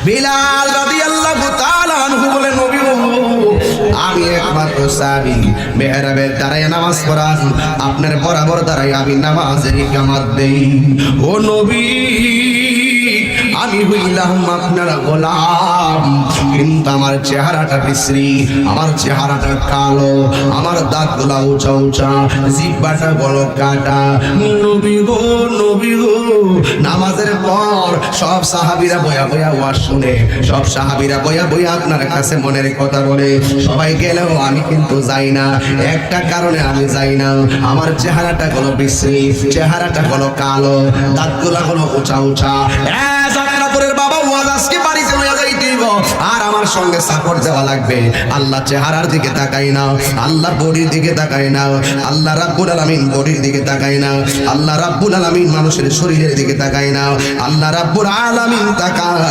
বিলাল রাদিয়াল্লাহু তাআলা আনহু বলে, নবী গো, আমি একমাত্র সাহাবী, মেহরাবে দাঁড়ায় নামাজ পড়ান, আপনার বরাবর দাঁড়ায় আমি নামাজের ইকামত দেই। ও নবী, আমি হইলাম আপনার গোলাম, কিন্তু আমার চেহারাটা বিশ্রী, আমার চেহারাটা কালো, আমার দাঁতগুলা উঁচা উঁচা, জিহ্বাটা বড় কাটা। নবী গো, নবী গো, নামাজের পর সব সাহাবীরা বয়া বয়া ওয়াজ শুনে, সব সাহাবীরা বয়া বয়া আপনার কাছে মনের কথা বলে। সবাই গেলেও আমি কিন্তু যাই না, একটা কারণে আমি যাই না, আমার চেহারাটা হলো বিশ্রী, চেহারাটা হলো কালো, দাঁতগুলা হলো উঁচা উঁচা। বাবা ওয়াজ আজকে বাড়িতে লইয়া যাইতে হইব, আর আমার সঙ্গে সাপোর্ট দেওয়া লাগবে। আল্লাহ চেহারার দিকে তাকাই না, আল্লাহ বডির দিকে তাকাই না, আল্লাহ রাব্বুল আলামিন বডির দিকে তাকাই না, আল্লাহ রাব্বুল আলামিন মানুষের শরীরের দিকে তাকাই না, আল্লাহ রাব্বুল আলামিন তাকায়